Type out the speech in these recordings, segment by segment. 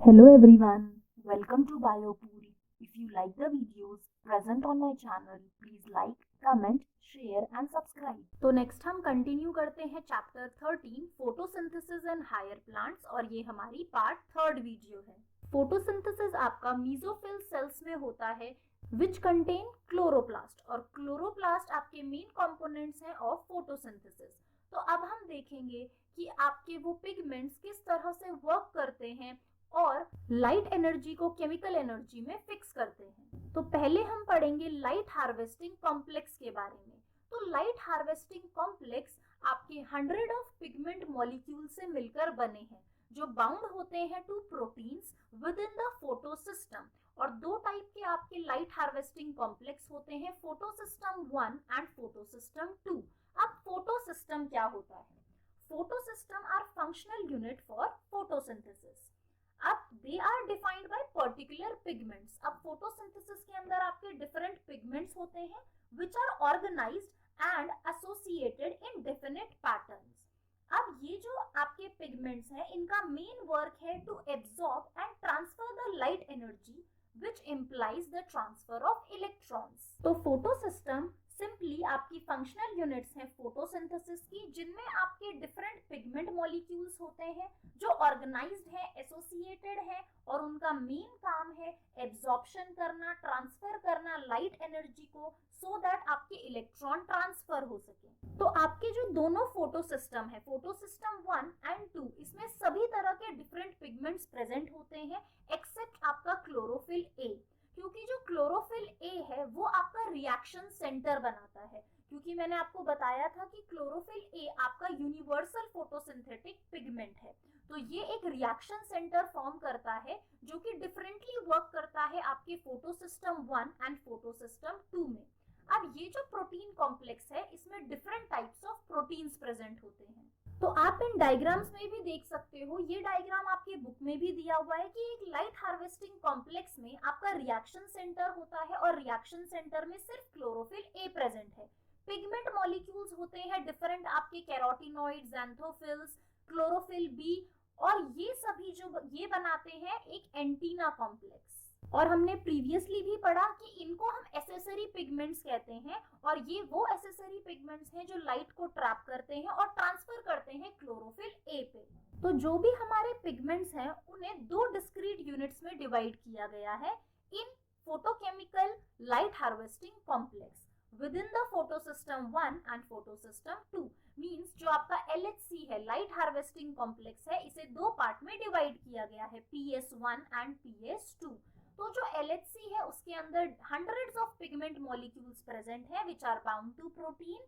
Hello everyone, welcome to BioPuri. If you like the videos present on my channel, please like, comment, share and subscribe. तो next हम continue करते हैं chapter 13 photosynthesis in higher plants और ये हमारी part third video है। Photosynthesis आपका mesophyll cells में होता है विच कंटेन क्लोरोप्लास्ट और क्लोरोप्लास्ट आपके मेन कंपोनेंट्स हैं ऑफ फोटोसिंथेसिस। तो अब हम देखेंगे कि आपके वो पिगमेंट्स किस तरह से वर्क करते हैं और लाइट एनर्जी को केमिकल एनर्जी में फिक्स करते हैं। तो पहले हम पढ़ेंगे लाइट हार्वेस्टिंग कॉम्प्लेक्स के बारे में। तो लाइट हार्वेस्टिंग कॉम्प्लेक्स आपके 100 ऑफ पिगमेंट मॉलिक्यूल से मिलकर बने हैं जो बाउंड होते हैं to proteins within the photosystem. और दो टाइप के आपके लाइट हार्वेस्टिंग कॉम्प्लेक्स होते हैं, photosystem 1 and photosystem 2। अब फोटो सिस्टम क्या होता है? Photosystem are functional unit for photosynthesis. अब they are defined by particular pigments. अब फोटोसिंथेसिस के अंदर आपके डिफरेंट पिगमेंट्स होते हैं which are organized and associated in definite patterns. अब ये जो आपके पिगमेंट्स हैं इनका मेन वर्क है to absorb and transfer the light energy which implies the transfer of electrons। तो फोटो सिस्टम सिंपली आपकी फंक्शनल यूनिट्स हैं फोटोसिंथेसिस की, जिनमें आपके डिफरेंट पिगमेंट मॉलिक्यूल्स होते हैं जो ऑर्गेनाइज्ड है, एसोसिएटेड है और उनका मेन काम है एब्जॉर्प्शन करना, ट्रांसफर करना लाइट एनर्जी को सो दैट आपके इलेक्ट्रॉन ट्रांसफर हो सके। तो आपके जो दोनों फोटो सिस्टम है, फोटो सिस्टम 1 एंड 2, इसमें सभी तरह के डिफरेंट पिगमेंट्स प्रेजेंट होते हैं एक्सेप्ट आपका क्लोरोफिल ए, क्योंकि जो क्लोरोफिल ए है वो आपका रिएक्शन सेंटर बनाता है। क्योंकि मैंने आपको बताया था कि क्लोरोफिल ए आपका यूनिवर्सल फोटोसिंथेटिक पिगमेंट है, तो ये एक रिएक्शन सेंटर फॉर्म करता है जो कि डिफरेंटली वर्क करता है आपके photo system 1 and photosystem 2 में। अब ये जो प्रोटीन कॉम्प्लेक्स है इसमें different types of proteins present होते हैं। तो आप इन डायग्राम्स में भी देख सकते हो, ये डायग्राम आपके बुक में भी दिया हुआ है कि एक लाइट हार्वेस्टिंग कॉम्प्लेक्स में आपका रिएक्शन सेंटर होता है और रिएक्शन सेंटर में सिर्फ क्लोरोफिल ए प्रेजेंट है। पिगमेंट मॉलिक्यूल्स होते हैं डिफरेंट आपके कैरोटिनॉइड्स, ज़ैंथोफिल्स, क्लोरोफिल बी, और ये सभी जो ये बनाते हैं एक एंटीना कॉम्प्लेक्स। और हमने प्रीवियसली भी पढ़ा कि इनको हम एसेसरी पिगमेंट्स कहते हैं और ये वो एसेसरी पिगमेंट्स हैं जो लाइट को ट्रैप करते हैं और ट्रांसफर करते हैं क्लोरोफिल ए पे। तो जो भी हमारे पिगमेंट्स हैं उन्हें दो डिस्क्रीट यूनिट्स में डिवाइड किया गया है in photochemical light harvesting complex within the photosystem 1 and photosystem 2। Means जो आपका LHC है, लाइट हार्वेस्टिंग कॉम्प्लेक्स है, इसे दो पार्ट में डिवाइड किया गया है, PS1 एंड PS2। तो जो LHC है उसके अंदर hundreds of pigment molecules present है which are bound to protein.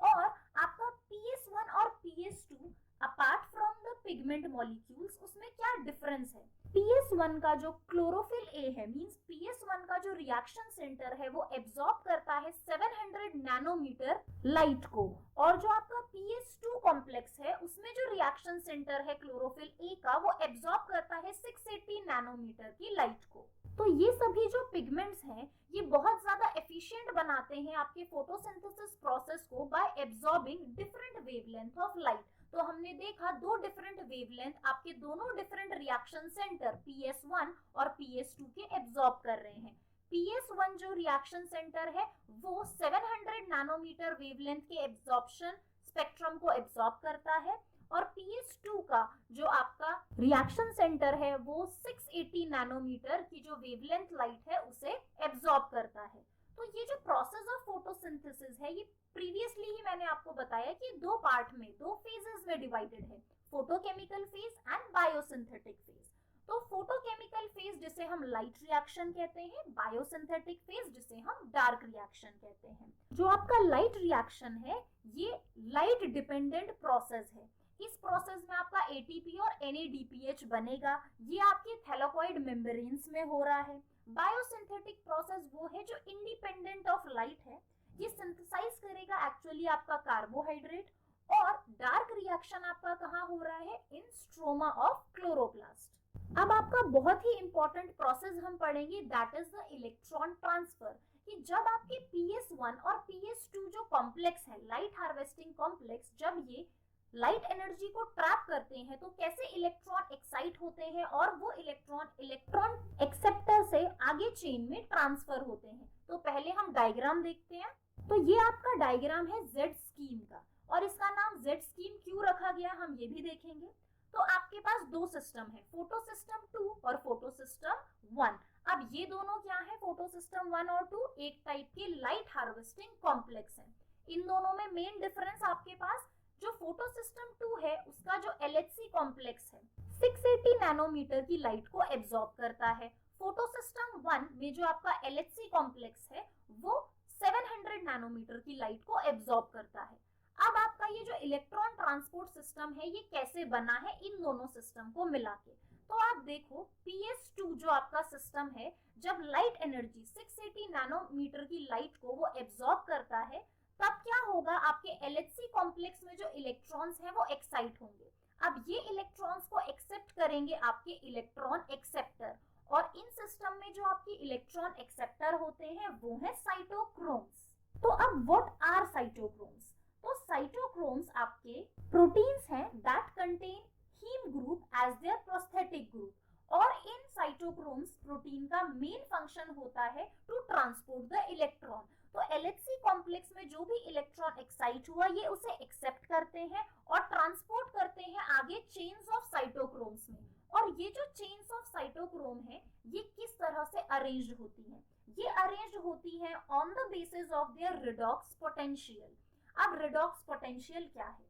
और आपका PS1 और PS2 apart from the pigment molecules उसमें क्या डिफरेंस है? PS1 का जो क्लोरोफिल ए है, मींस PS1 का जो रिएक्शन सेंटर है वो एब्सॉर्ब करता है 700 नैनोमीटर लाइट को, और जो आपका PS2 कॉम्प्लेक्स है उसमें जो रिएक्शन सेंटर है क्लोरोफिल ए का वो एब्सॉर्ब करता है 680 नैनोमीटर की लाइट को। तो ये सभी जो पिगमेंट्स हैं ये बहुत ज्यादा एफिशिएंट बनाते हैं आपके फोटोसिंथेसिस प्रोसेस को by absorbing different wavelength of light. तो हमने देखा दो डिफरेंट वेवलेंथ आपके दोनों डिफरेंट रिएक्शन सेंटर PS1 और PS2 के एब्सॉर्ब कर रहे हैं। PS1 जो रिएक्शन सेंटर है वो 700 नैनोमीटर वेवलेंथ के एब्सॉर्प्शन स्पेक्ट्रम को एब्सॉर्ब करता है, और PS2 का जो आपका रिएक्शन सेंटर है वो 680 नैनोमीटर की जो वेवलेंथ लाइट है उसे एब्सॉर्ब करता है। तो ये जो प्रोसेस ऑफ फोटोसिंथेसिस है ये प्रीवियसली ही मैंने आपको बताया कि दो पार्ट में, दो फेजेस में डिवाइडेड है, photochemical phase and biosynthetic phase. तो फोटोकेमिकल फेज जिसे हम लाइट रिएक्शन कहते हैं, बायोसिंथेटिक फेज जिसे हम डार्क रिएक्शन कहते हैं। जो आपका लाइट रिएक्शन है ये लाइट डिपेंडेंट प्रोसेस है। इस प्रोसेस में आपका ATP और NADPH बनेगा, ये आपके थैलाकॉइड मेम्ब्रेन्स में हो रहा है। बायोसिंथेटिक प्रोसेस वो है जो इंडिपेंडेंट ऑफ लाइट है, ये सिंथेसाइज करेगा एक्चुअली आपका कार्बोहाइड्रेट। और डार्क रिएक्शन आपका कहाँ हो रहा है? इन स्ट्रोमा ऑफ क्लोरोप्लास्ट। अब आपका बहुत ही इंपॉर्टेंट प्रोसेस हम पढ़ेंगे, that is the electron transfer. कि जब आपके PS1 और PS2 जो कॉम्प्लेक्स है, लाइट हार्वेस्टिंग कॉम्प्लेक्स, जब ये लाइट एनर्जी को ट्रैप करते हैं तो कैसे इलेक्ट्रॉन एक्साइट होते हैं और वो इलेक्ट्रॉन एक्सेप्टर से आगे चेन में ट्रांसफर होते हैं। तो पहले हम डायग्राम देखते हैं। तो ये आपका डायग्राम है जेड स्कीम का, और इसका नाम जेड स्कीम क्यों रखा गया हम ये भी देखेंगे। तो आपके पास दो सिस्टम है, फोटो सिस्टम 2 और फोटो सिस्टम 1। अब ये दोनों क्या है, फोटो सिस्टम 1 और 2 एक टाइप के लाइट हार्वेस्टिंग कॉम्प्लेक्स है। इन दोनों में मेन डिफरेंस आपके पास जो फोटो सिस्टम 2 है उसका जो LHC कॉम्प्लेक्स है 680 नैनोमीटर की लाइट को एब्जॉर्ब करता है। फोटो सिस्टम 1 में जो आपका LHC कॉम्प्लेक्स है वो 700 नैनोमीटर की लाइट को एब्जॉर्ब करता है। अब आपका ये जो इलेक्ट्रॉन ट्रांसपोर्ट सिस्टम है ये कैसे बना है इन दोनों सिस्टम को मिला के। तो आप देखो PS2 जो आपका सिस्टम है, जब लाइट एनर्जी 680 नैनोमीटर की लाइट को वो एब्जॉर्ब करता है तब क्या होगा, आपके LHC कॉम्प्लेक्स में जो इलेक्ट्रॉन्स हैं वो एक्साइट होंगे। अब ये इलेक्ट्रॉन्स को एक्सेप्ट करेंगे आपके इलेक्ट्रॉन एक्सेप्टर, और इन सिस्टम में जो आपके इलेक्ट्रॉन एक्सेप्टर होते हैं वो है साइटोक्रोम्स। तो अब व्हाट आर साइटोक्रोम्स? तो साइटोक्रोम्स आपके प्रोटीन्स हैं that contain haem group as their prosthetic group, और इन साइटोक्रोम्स प्रोटीन का मेन फंक्शन होता है टू ट्रांसपोर्ट द इलेक्ट्रॉन। तो LHC कॉम्प्लेक्स में जो भी इलेक्ट्रॉन एक्साइट हुआ ये उसे एक्सेप्ट करते हैं और ट्रांसपोर्ट करते हैं आगे चेन्स ऑफ साइटोक्रोम्स में। और ये जो चेन्स ऑफ साइटोक्रोम है ये किस तरह से अरेंज्ड होती हैं? ये अरेंज्ड होती है on the basis of their redox potential. अब रिडॉक्स पोटेंशियल क्या है?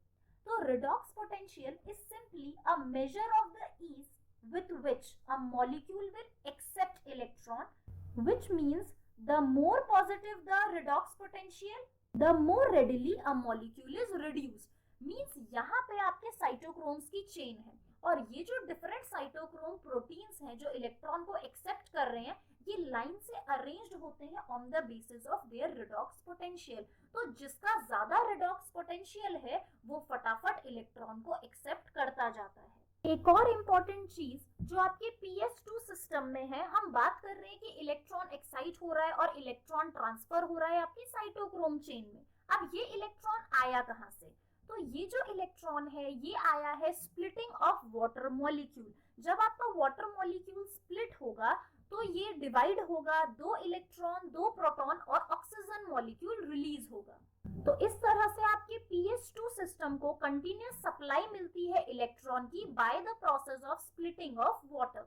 तो redox potential is simply a measure of the ease with which a molecule will accept electron, which means the more positive the redox potential, the more readily a molecule is reduced. Means यहाँ पे आपके cytochromes की chain है, और ये जो different cytochrome proteins हैं जो इलेक्ट्रॉन को एक्सेप्ट कर रहे हैं ये लाइन से अरेंज्ड होते हैं on the basis of their redox potential. तो जिसका ज्यादा रिडॉक्स पोटेंशियल है वो फटाफट इलेक्ट्रॉन को एक्सेप्ट करता जाता है। एक और इम्पॉर्टेंट चीज जो आपके PS2 सिस्टम में है, हम बात कर रहे हैं कि इलेक्ट्रॉन एक्साइट हो रहा है और इलेक्ट्रॉन ट्रांसफर हो रहा है आपकी साइटोक्रोम चेन में। अब ये इलेक्ट्रॉन आया कहाँ से? तो ये जो इलेक्ट्रॉन है ये आया है स्प्लिटिंग ऑफ वाटर मॉलिक्यूल। जब आपका वाटर मॉलिक्यूल स्प्लिट होगा तो ये डिवाइड होगा, 2 इलेक्ट्रॉन 2 प्रोटॉन और ऑक्सीजन मॉलिक्यूल रिलीज होगा। तो इस तरह से आपके PS2 सिस्टम को कंटिन्यूअस सप्लाई मिलती है इलेक्ट्रॉन की by the process of splitting of water.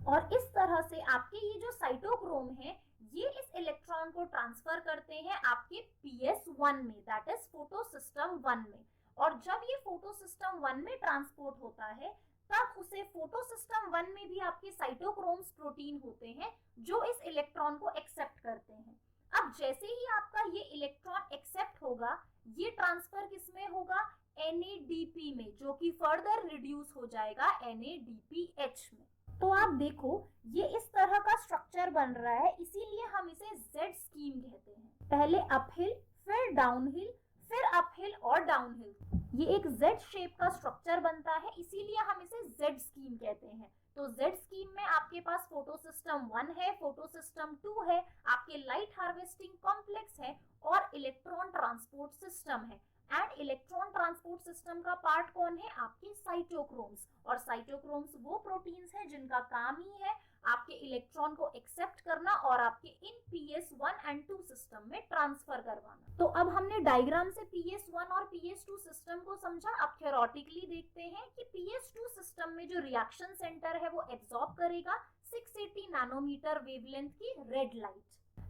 और इस तरह से आपके ये जो साइटोक्रोम है ये इस इलेक्ट्रॉन को ट्रांसफर करते हैं आपके PS1 में, दैट इज फोटो सिस्टम 1 में। और जब ये फोटो सिस्टम 1 में ट्रांसपोर्ट होता है तब उसे फोटो सिस्टम 1 में भी आपके साइटोक्रोम्स प्रोटीन होते हैं जो इस इलेक्ट्रॉन को एक्सेप्ट करते हैं। अब जैसे ही आपका ये इलेक्ट्रॉन एक्सेप्ट होगा ये ट्रांसफर किसमें होगा? NADP में, जो कि फर्दर रिड्यूस हो जाएगा NADPH में। तो आप देखो ये इस तरह का स्ट्रक्चर बन रहा है, इसीलिए हम इसे जेड स्कीम कहते हैं। पहले अपहिल, फिर डाउनहिल, फिर अपहिल और डाउनहिल। ये एक जेड शेप का स्ट्रक्चर बनता है, इसीलिए हम इसे जेड स्कीम कहते हैं। तो जेड स्कीम में आपके पास फोटो सिस्टम 1 है, फोटो सिस्टम 2 है, आपके लाइट हार्वेस्टिंग कॉम्प्लेक्स है और इलेक्ट्रॉन ट्रांसपोर्ट सिस्टम है। एंड इलेक्ट्रॉन ट्रांसपोर्ट सिस्टम का पार्ट कौन है? आपके साइटोक्रोम्स। और साइटोक्रोम्स वो प्रोटीन्स हैं जिनका काम ही है आपके इलेक्ट्रॉन को एक्सेप्ट करना और आपके इन PS1 एंड 2 सिस्टम में ट्रांसफर करवाना। तो अब हमने डायग्राम से PS1 और PS2 सिस्टम को समझा। अब थ्योरेटिकली देखते हैं कि PS2 सिस्टम में जो रिएक्शन सेंटर है वो एब्जॉर्ब करेगा 680 नैनोमीटर वेवलेंथ की रेड लाइट,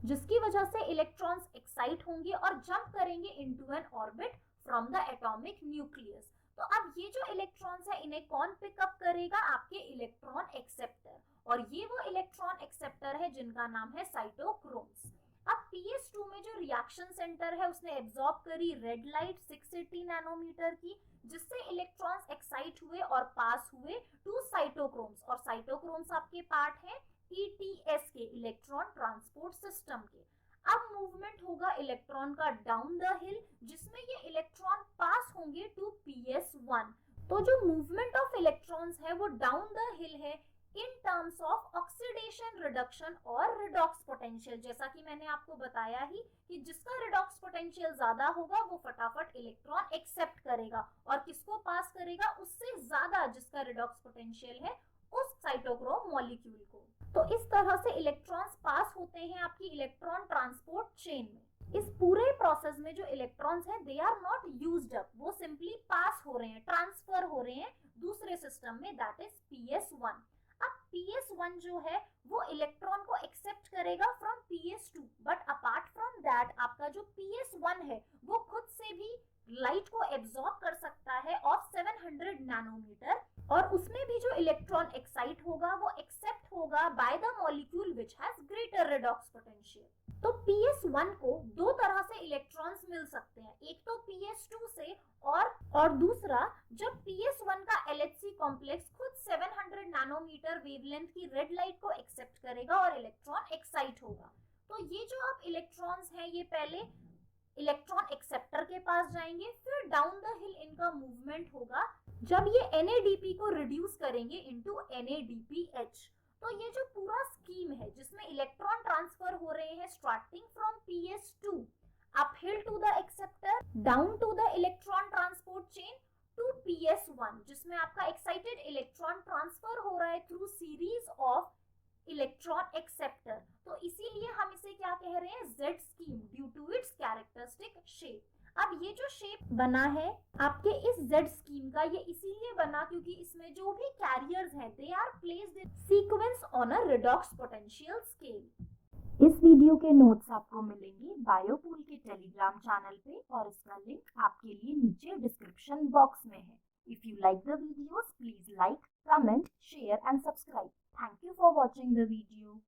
जिसकी वजह से इलेक्ट्रॉन्स एक्साइट होंगे और जंप करेंगे into an orbit from the atomic nucleus. तो अब ये जो इलेक्ट्रॉन्स है इन्हें कौन पिकअप करेगा? आपके इलेक्ट्रॉन एक्सेप्टर, और ये वो इलेक्ट्रॉन एक्सेप्टर है जिनका नाम है साइटोक्रोम्स। अब PS2 में जो रिएक्शन सेंटर है उसने एब्जॉर्ब करी रेड लाइट 680 नैनोमीटर की, जिससे इलेक्ट्रॉन्स एक्साइट हुए और पास हुए टू साइटोक्रोम्स, और साइटोक्रोम्स आपके पार्ट है ETS के, इलेक्ट्रॉन ट्रांसपोर्ट सिस्टम के। अब मूवमेंट होगा इलेक्ट्रॉन का डाउन द हिल, जिसमें ये इलेक्ट्रॉन पास होंगे टू PS1। तो जो मूवमेंट ऑफ इलेक्ट्रॉन्स है वो डाउन द हिल है in terms of oxidation reduction और रिडॉक्स पोटेंशियल। जैसा कि मैंने आपको बताया ही कि जिसका रिडॉक्स पोटेंशियल ज्यादा होगा वो फटाफट इलेक्ट्रॉन एक्सेप्ट करेगा और किसको पास करेगा, उससे ज्यादा जिसका रिडॉक्स पोटेंशियल है उस साइटोक्रोम मॉलिक्यूल को। तो इस तरह से इलेक्ट्रॉन्स पास होते हैं आपकी इलेक्ट्रॉन ट्रांसपोर्ट चेन में। इस पूरे प्रोसेस में जो इलेक्ट्रॉन्स हैं they are not used up, वो सिंपली पास हो रहे हैं, ट्रांसफर हो रहे हैं दूसरे सिस्टम में, दैट इज PS1। अब PS1 जो है वो इलेक्ट्रॉन को एक्सेप्ट करेगा from PS2, but apart from that आपका जो PS1 है वो खुद से भी लाइट को एब्सॉर्ब कर सकता है ऑफ 700 नैनोमीटर, और उसमें भी जो इलेक्ट्रॉन एक्साइट होगा वो एक्सेप्ट होगा by the molecule which has greater redox potential. तो PS1 को दो तरह से इलेक्ट्रॉन्स मिल सकते हैं, एक तो PS2 से और दूसरा जब PS1 का LHC कॉम्प्लेक्स खुद 700 नैनोमीटर वेवलेंथ की रेड लाइट को एक्सेप्ट करेगा और इलेक्ट्रॉन एक्साइट होगा। तो ये जो अब इलेक्ट्रॉन्स हैं ये पहले इलेक्ट्रॉन एक्सेप्टर के पास जाएंगे, फिर डाउन द हिल इनका मूवमेंट होगा जब ये NADP को रिड्यूस करेंगे इनटू NADPH। तो ये जो पूरा स्कीम है जिसमें इलेक्ट्रॉन ट्रांसफर हो रहे हैं starting from PS2 uphill to the acceptor, down to the electron transport chain to PS1, जिसमें आपका एक्साइटेड इलेक्ट्रॉन ट्रांसफर हो रहा है through series of electron acceptor. तो इसीलिए हम इसे क्या कह रहे हैं, Z scheme, due to its characteristic shape. अब ये जो शेप बना है आपके इस Z स्कीम का, ये इसीलिए बना क्योंकि इसमें जो भी कैरियर्स हैं they are placed in sequence on a redox potential scale. इस वीडियो के नोट्स आपको मिलेंगे बायोपूल के टेलीग्राम चैनल पे और इसका लिंक आपके लिए नीचे डिस्क्रिप्शन बॉक्स में है। If you like the videos, please like, comment, share and subscribe. Thank you for watching the video.